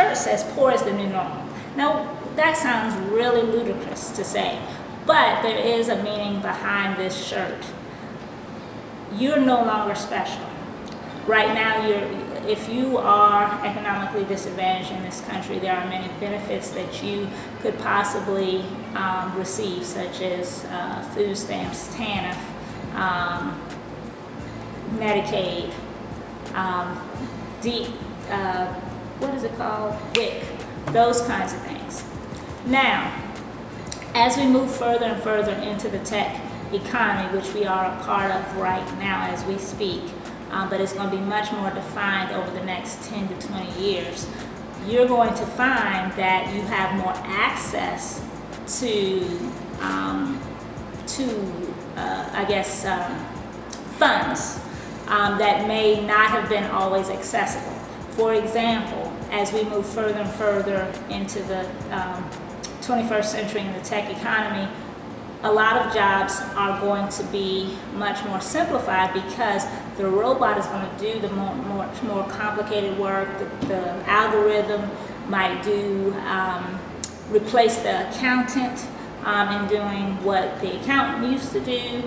shirt says poor is the new normal. Now, that sounds really ludicrous to say, but there is a meaning behind this shirt. You're no longer special. Right now, if you are economically disadvantaged in this country, there are many benefits that you could possibly receive, such as food stamps, TANF, Medicaid, what is it called? WIC, those kinds of things. Now, as we move further and further into the tech economy, which we are a part of right now as we speak, but it's going to be much more defined over the next 10 to 20 years, you're going to find that you have more access to funds that may not have been always accessible. For example, as we move further and further into the 21st century in the tech economy, a lot of jobs are going to be much more simplified because the robot is going to do the much more complicated work. The algorithm might replace the accountant in doing what the accountant used to do.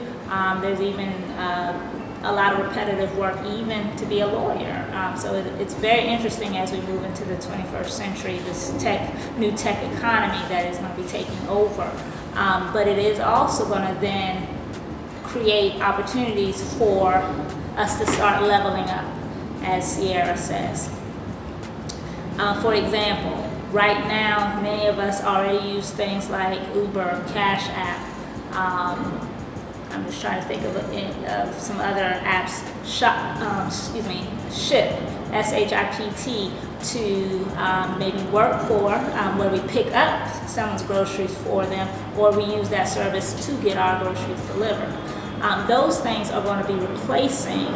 There's even a lot of repetitive work, even to be a lawyer. So it's very interesting as we move into the 21st century, this new tech economy that is going to be taking over. But it is also going to then create opportunities for us to start leveling up, as Sierra says. For example, right now, many of us already use things like Uber, Cash App. I'm just trying to think of some other apps. Shipt, SHIPT, to maybe work for, where we pick up someone's groceries for them, or we use that service to get our groceries delivered. Those things are going to be replacing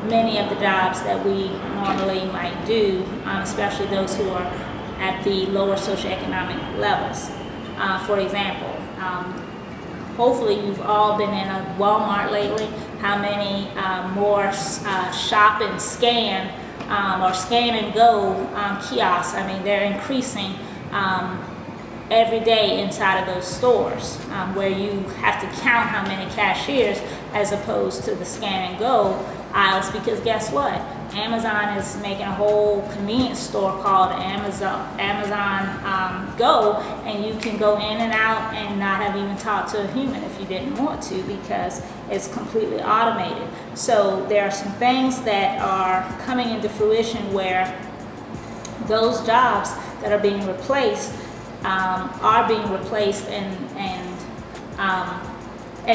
many of the jobs that we normally might do, especially those who are at the lower socioeconomic levels. For example, hopefully you've all been in a Walmart lately. How many more shop and scan or scan and go kiosks? I mean, they're increasing every day inside of those stores, where you have to count how many cashiers as opposed to the scan and go aisles, because guess what? Amazon is making a whole convenience store called Amazon Go, and you can go in and out and not have even talked to a human if you didn't want to, because it's completely automated. So there are some things that are coming into fruition where those jobs that are being replaced are being replaced and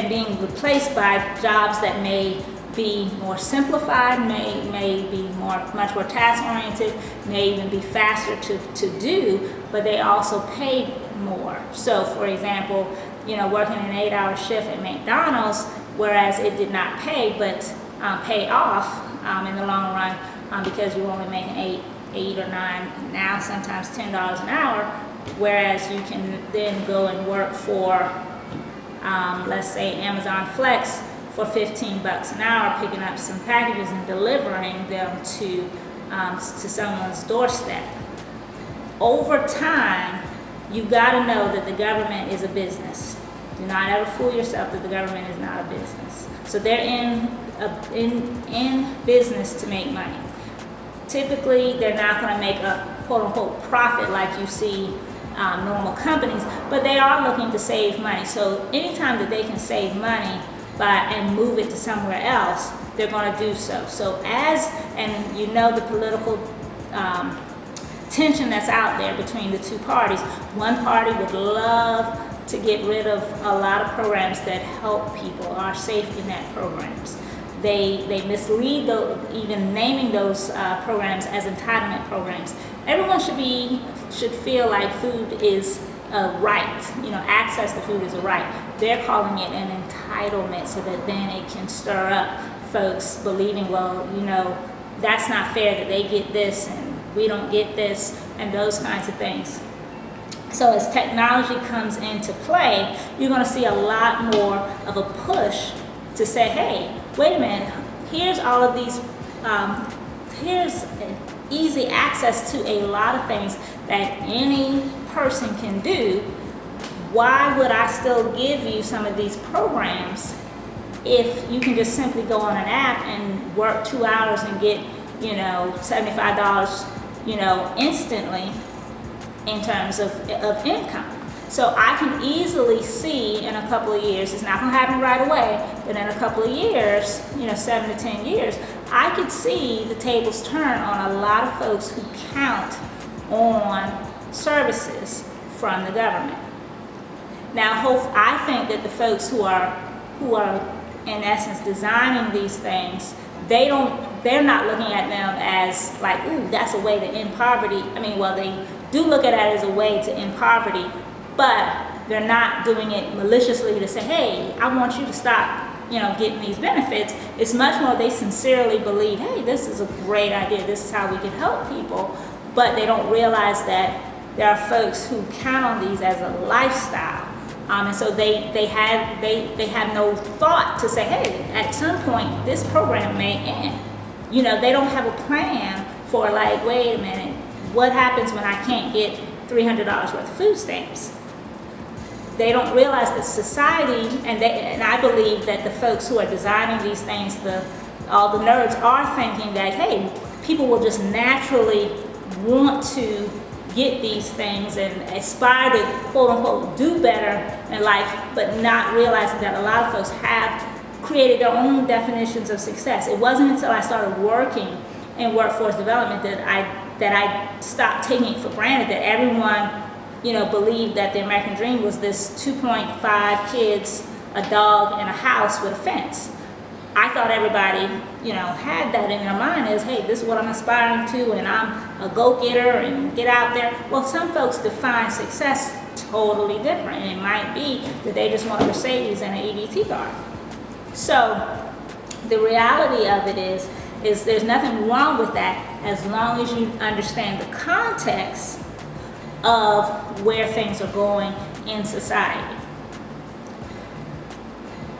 being replaced by jobs that may be more simplified, may be much more task oriented, may even be faster to do, but they also pay more. So for example, working an 8-hour shift at McDonald's, whereas it did not pay, but pay off in the long run, because you're only making eight or nine, now sometimes $10 an hour, whereas you can then go and work for, let's say, Amazon Flex for $15 an hour, picking up some packages and delivering them to someone's doorstep. Over time, you got to know that the government is a business. Do not ever fool yourself that the government is not a business. So they're in business to make money. Typically, they're not going to make a quote-unquote profit like you see normal companies, but they are looking to save money. So anytime that they can save money and move it to somewhere else, they're going to do so. So the political tension that's out there between the two parties, one party would love to get rid of a lot of programs that help people, our safety net programs. They mislead, even naming those programs as entitlement programs. Everyone should feel like food is a right. Access to food is a right. They're calling it an entitlement, so that then it can stir up folks believing, that's not fair that they get this and we don't get this, and those kinds of things. So as technology comes into play, you're going to see a lot more of a push to say, hey, wait a minute, here's all of these, here's easy access to a lot of things that any person can do, why would I still give you some of these programs if you can just simply go on an app and work 2 hours and get, $75, instantly in terms of income? So I can easily see in a couple of years, it's not going to happen right away, but in a couple of years, 7 to 10 years, I could see the tables turn on a lot of folks who count on services from the government. Now, I think that the folks who are in essence designing these things, they're not looking at them as like, ooh, that's a way to end poverty. They do look at it as a way to end poverty, but they're not doing it maliciously to say, hey, I want you to stop, getting these benefits. It's much more they sincerely believe, hey, this is a great idea. This is how we can help people. But they don't realize that there are folks who count on these as a lifestyle. And so they have no thought to say, hey, at some point this program may end. They don't have a plan for like, wait a minute, what happens when I can't get $300 worth of food stamps? They don't realize that society, and I believe that the folks who are designing these things, all the nerds are thinking that, hey, people will just naturally want to get these things and aspire to quote unquote do better in life, but not realizing that a lot of folks have created their own definitions of success. It wasn't until I started working in workforce development that I stopped taking it for granted that everyone believed that the American dream was this 2.5 kids, a dog, and a house with a fence. I thought everybody, had that in their mind as, hey, this is what I'm aspiring to, and I'm a go-getter and get out there. Well, some folks define success totally different, and it might be that they just want a Mercedes and an EBT card. So the reality of it is there's nothing wrong with that as long as you understand the context of where things are going in society.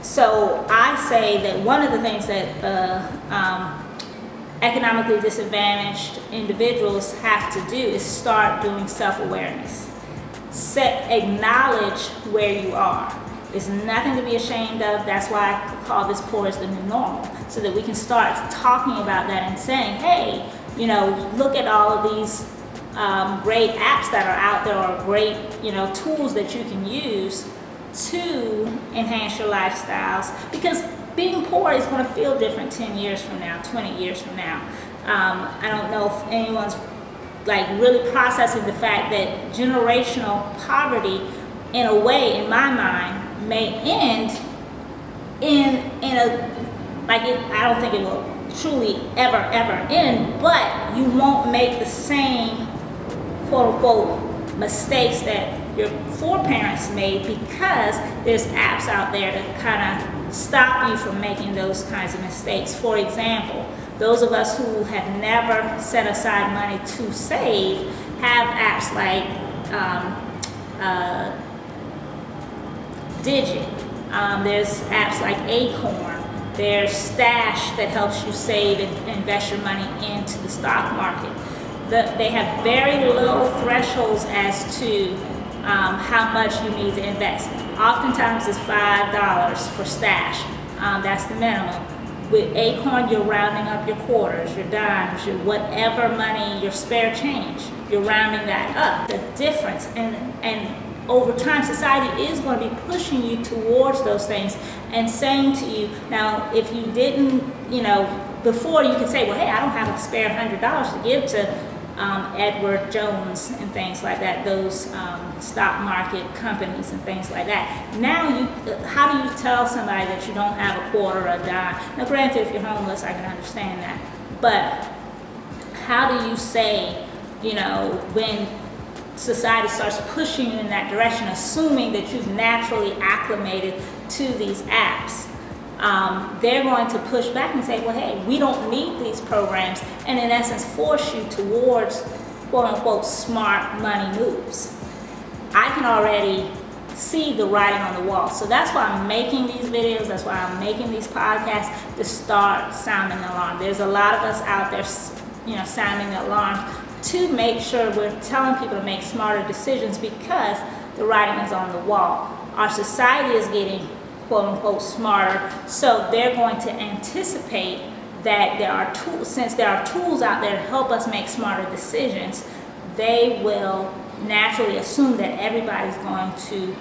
So I say that one of the things that economically disadvantaged individuals have to do is start doing self-awareness. Acknowledge where you are. There's nothing to be ashamed of. That's why I call this Poor is the New Normal, so that we can start talking about that and saying, hey, look at all of these great apps that are out there, or great, tools that you can use to enhance your lifestyles, because being poor is going to feel different 10 years from now, 20 years from now. I don't know if anyone's like really processing the fact that generational poverty, in a way, in my mind, may end I don't think it will truly ever end, but you won't make the same quote unquote mistakes that your foreparents made, because there's apps out there to kind of stop you from making those kinds of mistakes. For example, those of us who have never set aside money to save have apps like Digit. There's apps like Acorn. There's Stash that helps you save and invest your money into the stock market. They have very low thresholds as to how much you need to invest. Oftentimes it's $5 for Stash. That's the minimum. With Acorn, you're rounding up your quarters, your dimes, your whatever money, your spare change. You're rounding that up. The difference, and over time, society is going to be pushing you towards those things and saying to you, now, if you didn't, before you could say, well, hey, I don't have a spare $100 to give to Edward Jones and things like that, those stock market companies and things like that. Now, how do you tell somebody that you don't have a quarter or a dime? Now, granted, if you're homeless, I can understand that. But how do you say, when society starts pushing you in that direction, assuming that you've naturally acclimated to these apps, they're going to push back and say, well, hey, we don't need these programs, and in essence force you towards quote unquote smart money moves. I can already see the writing on the wall. So that's why I'm making these videos, that's why I'm making these podcasts, to start sounding the alarm. There's a lot of us out there sounding the alarm to make sure we're telling people to make smarter decisions, because the writing is on the wall. Our society is getting quote unquote smarter, so they're going to anticipate that there are tools. Since there are tools out there to help us make smarter decisions, they will naturally assume that everybody's going to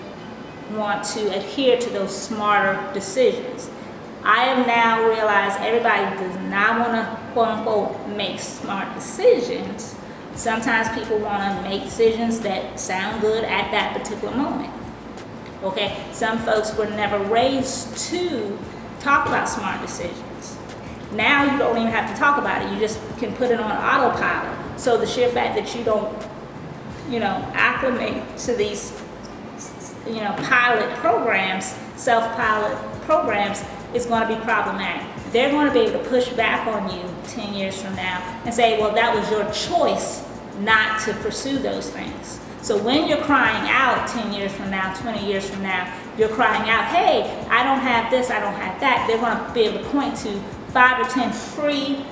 want to adhere to those smarter decisions. I have now realized everybody does not want to quote unquote make smart decisions. Sometimes people want to make decisions that sound good at that particular moment. Okay, some folks were never raised to talk about smart decisions. Now you don't even have to talk about it. You just can put it on autopilot. So the sheer fact that you don't, acclimate to these, pilot programs, self-pilot programs, is going to be problematic. They're going to be able to push back on you 10 years from now and say, well, that was your choice not to pursue those things. So when you're crying out 10 years from now, 20 years from now, you're crying out, hey, I don't have this, I don't have that. They're going to be able to point to 5 or 10 free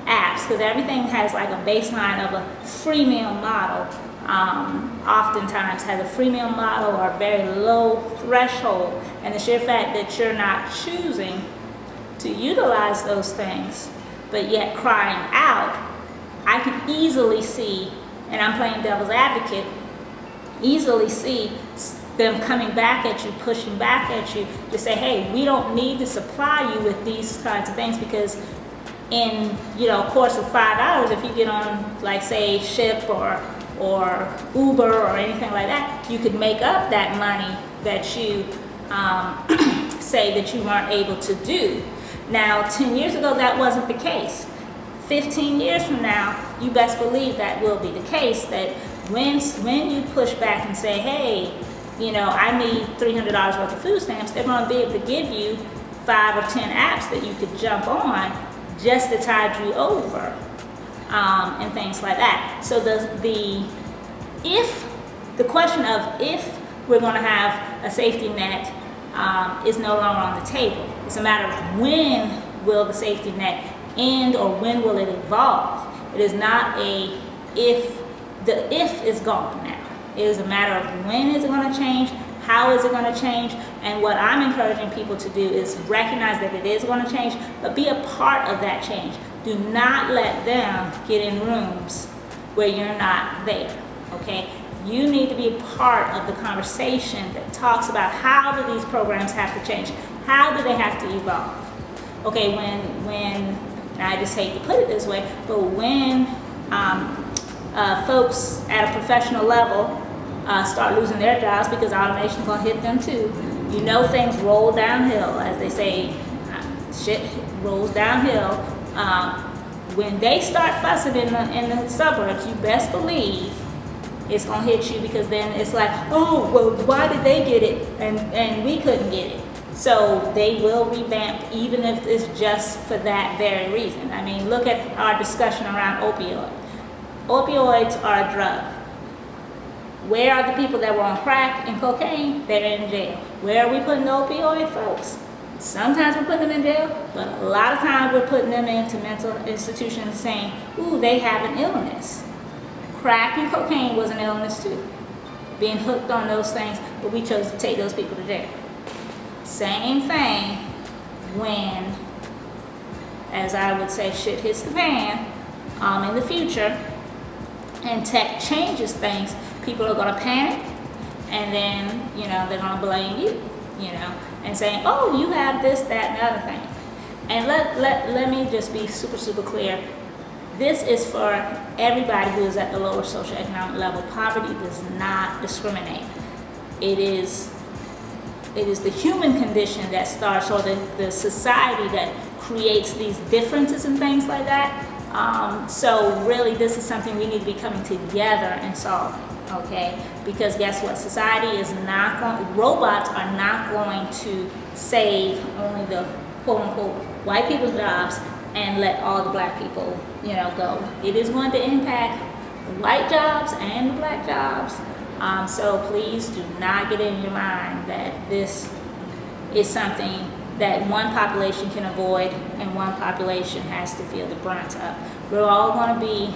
apps, because everything has like a baseline of a freemium model. Oftentimes has a freemium model or a very low threshold, and the sheer fact that you're not choosing to utilize those things, but yet crying out, I can easily see, and I'm playing devil's advocate, easily see them coming back at you, pushing back at you to say, hey, we don't need to supply you with these kinds of things, because in a course of 5 hours, if you get on, like, say, Shipt or Uber or anything like that, you could make up that money that you say that you weren't able to do. Now, 10 years ago, that wasn't the case. 15 years from now, you best believe that will be the case, that when you push back and say, hey, I need $300 worth of food stamps, they're going to be able to give you 5 or 10 apps that you could jump on just to tide you over, and things like that. So the question of if we're going to have a safety net is no longer on the table. It's a matter of when will the safety net end, or when will it evolve. It is not a if. The if is gone now. It is a matter of when is it going to change, how is it going to change, and what I'm encouraging people to do is recognize that it is going to change, but be a part of that change. Do not let them get in rooms where you're not there, okay? You need to be a part of the conversation that talks about how do these programs have to change, how do they have to evolve. Okay, when I just hate to put it this way, but when folks at a professional level start losing their jobs because automation is going to hit them too. Things roll downhill, as they say, shit rolls downhill. When they start fussing in the suburbs, you best believe it's going to hit you, because then it's like, oh, well, why did they get it and we couldn't get it? So they will revamp, even if it's just for that very reason. I mean, look at our discussion around opioids. Opioids are a drug. Where are the people that were on crack and cocaine? They're in jail. Where are we putting the opioid folks? Sometimes we're putting them in jail, but a lot of times we're putting them into mental institutions saying, ooh, they have an illness. Crack and cocaine was an illness too. Being hooked on those things, but we chose to take those people to jail. Same thing when, as I would say, shit hits the fan in the future, and tech changes things, people are going to panic, and then, they're going to blame you, and saying, oh, you have this, that, and the other thing. And let me just be super, super clear. This is for everybody who is at the lower socioeconomic level. Poverty does not discriminate. It is the human condition that starts, or the society that creates these differences and things like that. So really, this is something we need to be coming together and solving, okay? Because guess what? Society is not going, robots are not going to save only the quote-unquote white people's jobs and let all the black people, go. It is going to impact the white jobs and the black jobs. So please do not get in your mind that this is something that one population can avoid and one population has to feel the brunt of. We're all going to be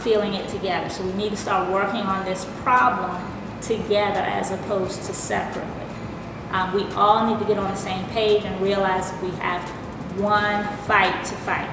feeling it together. So we need to start working on this problem together as opposed to separately. We all need to get on the same page and realize we have one fight to fight.